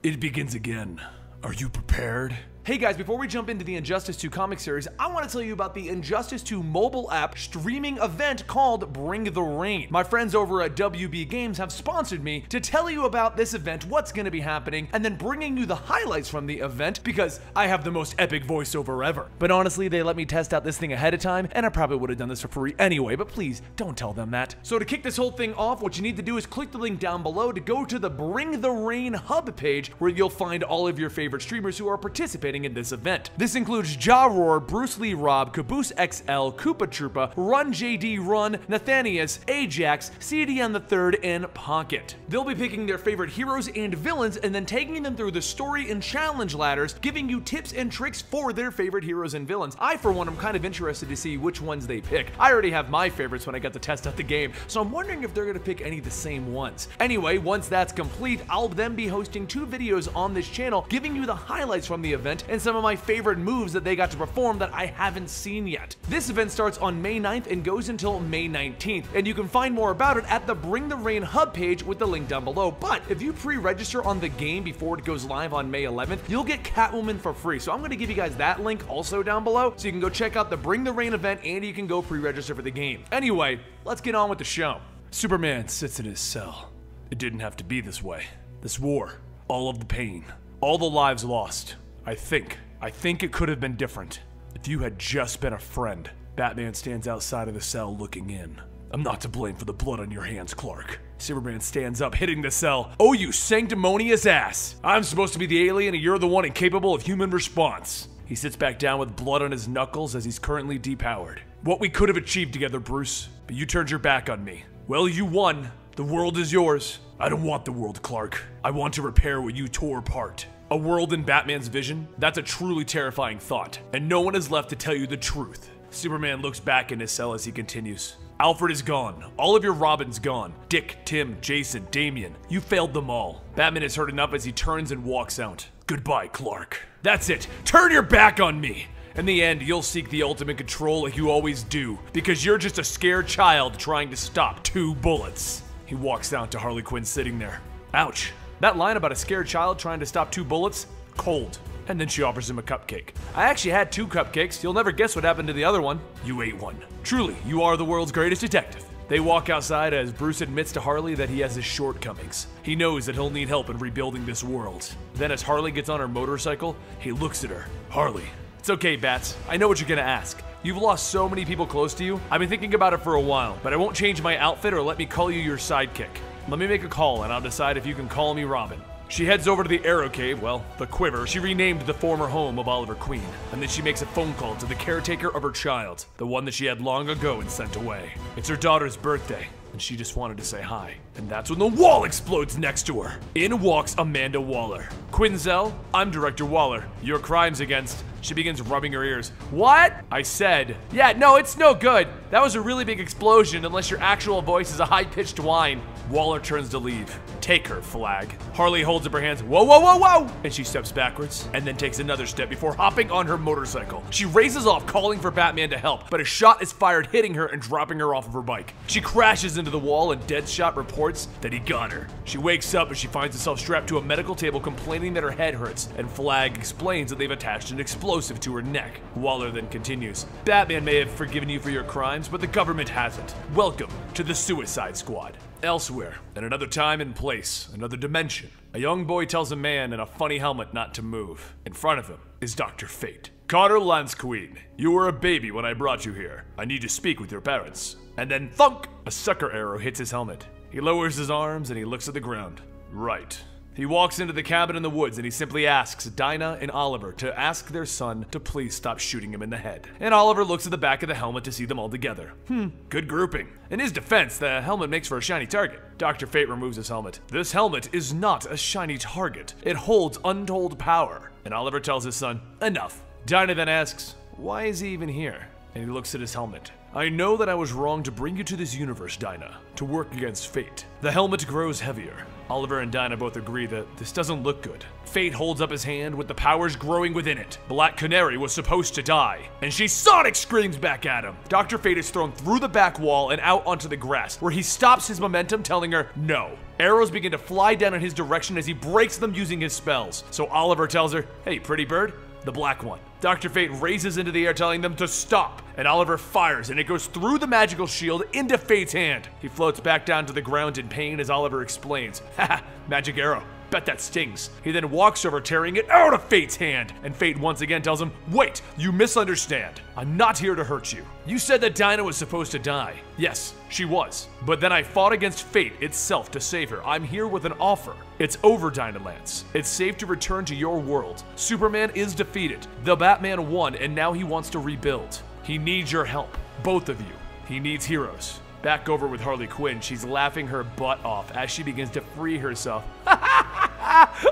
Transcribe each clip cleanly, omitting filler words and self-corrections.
It begins again. Are you prepared? Hey guys, before we jump into the Injustice 2 comic series, I want to tell you about the Injustice 2 mobile app streaming event called Bring the Rain. My friends over at WB Games have sponsored me to tell you about this event, what's going to be happening, and then bringing you the highlights from the event because I have the most epic voiceover ever. But honestly, they let me test out this thing ahead of time, and I probably would have done this for free anyway, but please don't tell them that. So to kick this whole thing off, what you need to do is click the link down below to go to the Bring the Rain hub page where you'll find all of your favorite streamers who are participating in this event. This includes Ja Roar, Bruce Lee Rob, Caboose XL, Koopa Troopa, Run JD Run, Nathanius, Ajax, CDN III, and Pocket. They'll be picking their favorite heroes and villains and then taking them through the story and challenge ladders, giving you tips and tricks for their favorite heroes and villains. I, for one, am kind of interested to see which ones they pick. I already have my favorites when I got to test out the game, so I'm wondering if they're going to pick any of the same ones. Anyway, once that's complete, I'll then be hosting 2 videos on this channel, giving you the highlights from the event and some of my favorite moves that they got to perform that I haven't seen yet. This event starts on May 9th and goes until May 19th, and you can find more about it at the Bring the Rain hub page with the link down below. But if you pre-register on the game before it goes live on May 11th, you'll get Catwoman for free. So I'm going to give you guys that link also down below, so you can go check out the Bring the Rain event and you can go pre-register for the game. Anyway, let's get on with the show. Superman sits in his cell. It didn't have to be this way. This war, all of the pain, all the lives lost. I think it could have been different if you had just been a friend. Batman stands outside of the cell looking in. I'm not to blame for the blood on your hands, Clark. Superman stands up, hitting the cell. Oh, you sanctimonious ass. I'm supposed to be the alien and you're the one incapable of human response. He sits back down with blood on his knuckles as he's currently depowered. What we could have achieved together, Bruce, but you turned your back on me. Well, you won. The world is yours. I don't want the world, Clark. I want to repair what you tore apart. A world in Batman's vision? That's a truly terrifying thought, and no one is left to tell you the truth. Superman looks back in his cell as he continues. Alfred is gone. All of your Robins gone. Dick, Tim, Jason, Damian. You failed them all. Batman is hurt enough as he turns and walks out. Goodbye, Clark. That's it. Turn your back on me. In the end, you'll seek the ultimate control like you always do, because you're just a scared child trying to stop 2 bullets. He walks out to Harley Quinn sitting there. Ouch. That line about a scared child trying to stop 2 bullets? Cold. And then she offers him a cupcake. I actually had 2 cupcakes. You'll never guess what happened to the other one. You ate one. Truly, you are the world's greatest detective. They walk outside as Bruce admits to Harley that he has his shortcomings. He knows that he'll need help in rebuilding this world. Then as Harley gets on her motorcycle, he looks at her. Harley. It's okay, Bats. I know what you're gonna ask. You've lost so many people close to you. I've been thinking about it for a while, but I won't change my outfit or let me call you your sidekick. Let me make a call and I'll decide if you can call me Robin. She heads over to the Arrow Cave, well, the Quiver. She renamed the former home of Oliver Queen. And then she makes a phone call to the caretaker of her child, the one that she had long ago and sent away. It's her daughter's birthday, and she just wanted to say hi. And that's when the wall explodes next to her. In walks Amanda Waller. Quinzel, I'm Director Waller. Your crimes against... She begins rubbing her ears. What? I said. Yeah, no, it's no good. That was a really big explosion unless your actual voice is a high-pitched whine. Waller turns to leave. Take her, Flag. Harley holds up her hands. Whoa, whoa, whoa, whoa! And she steps backwards and then takes another step before hopping on her motorcycle. She races off, calling for Batman to help, but a shot is fired, hitting her and dropping her off of her bike. She crashes into the wall and Deadshot reports that he got her. She wakes up and she finds herself strapped to a medical table complaining that her head hurts, and Flag explains that they've attached an explosive to her neck. Waller then continues. Batman may have forgiven you for your crimes, but the government hasn't. Welcome to the Suicide Squad. Elsewhere, in another time and place, another dimension, a young boy tells a man in a funny helmet not to move. In front of him is Dr. Fate. Connor Lance-Queen, you were a baby when I brought you here. I need to speak with your parents. And then thunk! A sucker arrow hits his helmet. He lowers his arms and he looks at the ground. Right. He walks into the cabin in the woods and he simply asks Dinah and Oliver to ask their son to please stop shooting him in the head. And Oliver looks at the back of the helmet to see them all together. Good grouping. In his defense, the helmet makes for a shiny target. Dr. Fate removes his helmet. This helmet is not a shiny target. It holds untold power. And Oliver tells his son, enough. Dinah then asks, why is he even here? And he looks at his helmet. I know that I was wrong to bring you to this universe, Dinah, to work against Fate. The helmet grows heavier. Oliver and Dinah both agree that this doesn't look good. Fate holds up his hand with the powers growing within it. Black Canary was supposed to die, and she Sonic screams back at him. Dr. Fate is thrown through the back wall and out onto the grass, where he stops his momentum, telling her no. Arrows begin to fly down in his direction as he breaks them using his spells. So Oliver tells her, "Hey, pretty bird," the black one. Dr. Fate raises into the air telling them to stop, and Oliver fires and it goes through the magical shield into Fate's hand. He floats back down to the ground in pain as Oliver explains, "Haha, magic arrow. Bet that stings." He then walks over, tearing it out of Fate's hand, and Fate once again tells him, "Wait, you misunderstand. I'm not here to hurt you. You said that Dinah was supposed to die. Yes, she was. But then I fought against Fate itself to save her. I'm here with an offer. It's over, Dinah Lance. It's safe to return to your world. Superman is defeated. The Batman won, and now he wants to rebuild. He needs your help. Both of you. He needs heroes." Back over with Harley Quinn, she's laughing her butt off as she begins to free herself.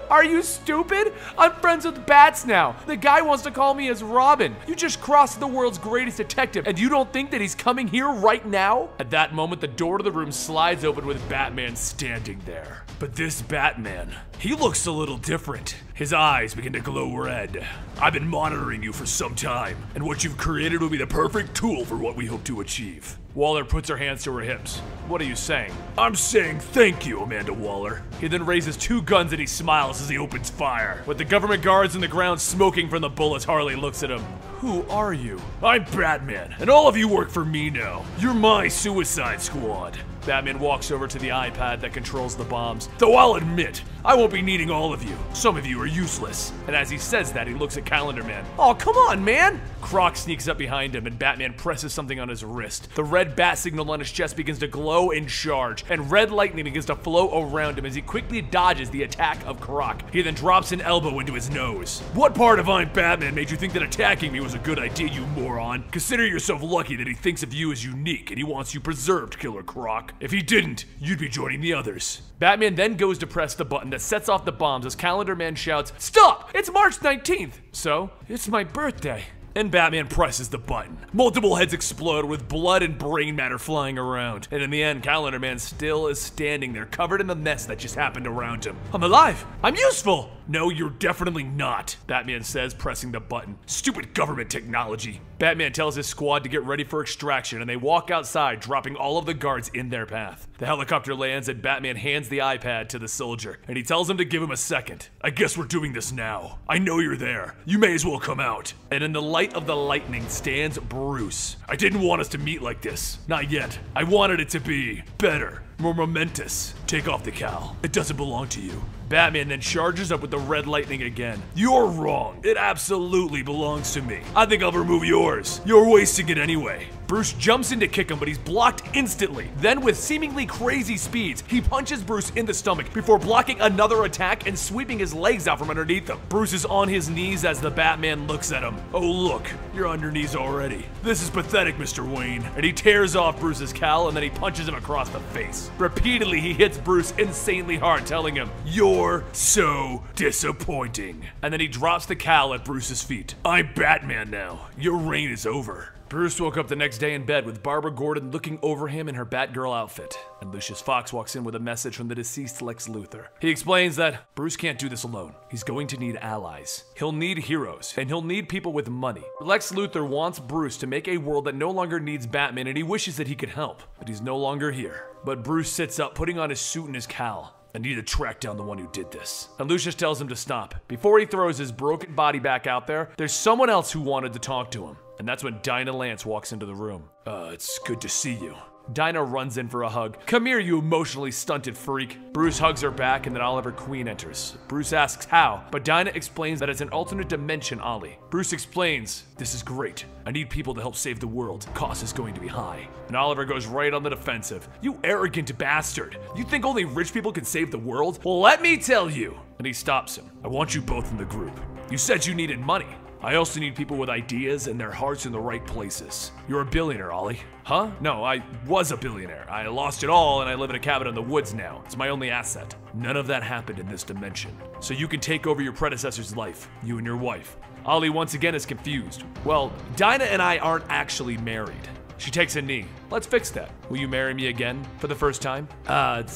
Are you stupid? I'm friends with Bats now. The guy wants to call me as Robin. You just crossed the world's greatest detective, and you don't think that he's coming here right now? At that moment, the door to the room slides open with Batman standing there. But this Batman, he looks a little different. His eyes begin to glow red. "I've been monitoring you for some time, and what you've created will be the perfect tool for what we hope to achieve." Waller puts her hands to her hips. "What are you saying?" "I'm saying thank you, Amanda Waller." He then raises 2 guns and he smiles as he opens fire. With the government guards in the ground smoking from the bullets, Harley looks at him. "Who are you?" "I'm Batman, and all of you work for me now. You're my Suicide Squad." Batman walks over to the iPad that controls the bombs. "Though I'll admit, I won't be needing all of you. Some of you are useless." And as he says that, he looks at Calendar Man. "Oh, come on, man!" Croc sneaks up behind him and Batman presses something on his wrist. The red bat signal on his chest begins to glow and charge, and red lightning begins to flow around him as he quickly dodges the attack of Croc. He then drops an elbow into his nose. "What part of I'm Batman made you think that attacking me was a good idea, you moron? Consider yourself lucky that he thinks of you as unique and he wants you preserved, Killer Croc. If he didn't, you'd be joining the others." Batman then goes to press the button that sets off the bombs as Calendar Man shouts, "Stop! It's March 19th! So, it's my birthday." And Batman presses the button. Multiple heads explode with blood and brain matter flying around. And in the end, Calendar Man still is standing there, covered in the mess that just happened around him. "I'm alive! I'm useful!" "No, you're definitely not," Batman says, pressing the button. "Stupid government technology." Batman tells his squad to get ready for extraction, and they walk outside, dropping all of the guards in their path. The helicopter lands, and Batman hands the iPad to the soldier, and he tells him to give him a second. "I guess we're doing this now. I know you're there. You may as well come out." And in the light of the lightning stands Bruce. "I didn't want us to meet like this. Not yet. I wanted it to be better, more momentous. Take off the cowl. It doesn't belong to you." Batman then charges up with the red lightning again. "You're wrong. It absolutely belongs to me. I think I'll remove yours. You're wasting it anyway." Bruce jumps in to kick him, but he's blocked instantly. Then, with seemingly crazy speeds, he punches Bruce in the stomach before blocking another attack and sweeping his legs out from underneath him. Bruce is on his knees as the Batman looks at him. "Oh look, you're on your knees already. This is pathetic, Mr. Wayne." And he tears off Bruce's cowl and then he punches him across the face. Repeatedly, he hits Bruce insanely hard, telling him, "You're so disappointing." And then he drops the cowl at Bruce's feet. "I'm Batman now. Your reign is over." Bruce woke up the next day in bed with Barbara Gordon looking over him in her Batgirl outfit, and Lucius Fox walks in with a message from the deceased Lex Luthor. He explains that Bruce can't do this alone. He's going to need allies. He'll need heroes, and he'll need people with money. Lex Luthor wants Bruce to make a world that no longer needs Batman, and he wishes that he could help, but he's no longer here. But Bruce sits up, putting on his suit and his cowl. "I need to track down the one who did this." And Lucius tells him to stop. Before he throws his broken body back out there, there's someone else who wanted to talk to him. And that's when Dinah Lance walks into the room. It's good to see you." Dinah runs in for a hug. "Come here, you emotionally stunted freak." Bruce hugs her back, and then Oliver Queen enters. Bruce asks how, but Dinah explains that it's an alternate dimension Ollie. Bruce explains, "This is great. I need people to help save the world. Cost is going to be high." And Oliver goes right on the defensive. "You arrogant bastard. You think only rich people can save the world? Well, let me tell you." And he stops him. "I want you both in the group. You said you needed money. I also need people with ideas and their hearts in the right places. You're a billionaire, Ollie." "Huh? No, I was a billionaire. I lost it all and I live in a cabin in the woods now. It's my only asset." "None of that happened in this dimension. So you can take over your predecessor's life, you and your wife." Ollie once again is confused. "Well, Dinah and I aren't actually married." She takes a knee. "Let's fix that. Will you marry me again for the first time?"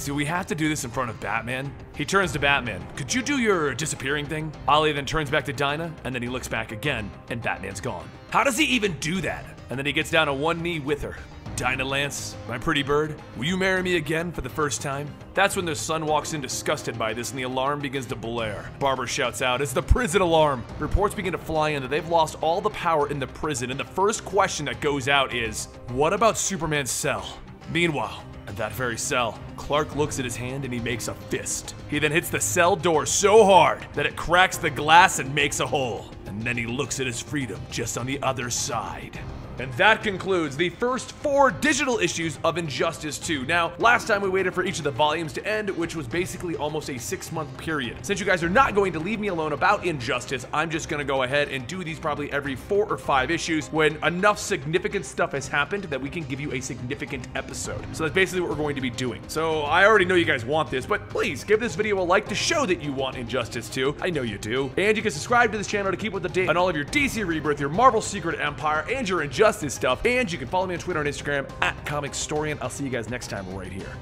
Do we have to do this in front of Batman?" He turns to Batman. "Could you do your disappearing thing?" Ollie then turns back to Dinah, and then he looks back again, and Batman's gone. "How does he even do that?" And then he gets down on one knee with her. Dinah Lance, my pretty bird, will you marry me again for the first time? That's when their son walks in disgusted by this and the alarm begins to blare. Barbara shouts out, it's the prison alarm! Reports begin to fly in that they've lost all the power in the prison, and the first question that goes out is, what about Superman's cell? Meanwhile, at that very cell, Clark looks at his hand and he makes a fist. He then hits the cell door so hard that it cracks the glass and makes a hole. And then he looks at his freedom just on the other side. And that concludes the first 4 digital issues of Injustice 2. Now, last time we waited for each of the volumes to end, which was basically almost a 6-month period. Since you guys are not going to leave me alone about Injustice, I'm just gonna go ahead and do these probably every 4 or 5 issues when enough significant stuff has happened that we can give you a significant episode. So that's basically what we're going to be doing. So I already know you guys want this, but please give this video a like to show that you want Injustice 2. I know you do. And you can subscribe to this channel to keep up to date on all of your DC Rebirth, your Marvel Secret Empire, and your Injustice stuff. And you can follow me on Twitter and Instagram at Comicstorian. I'll see you guys next time right here.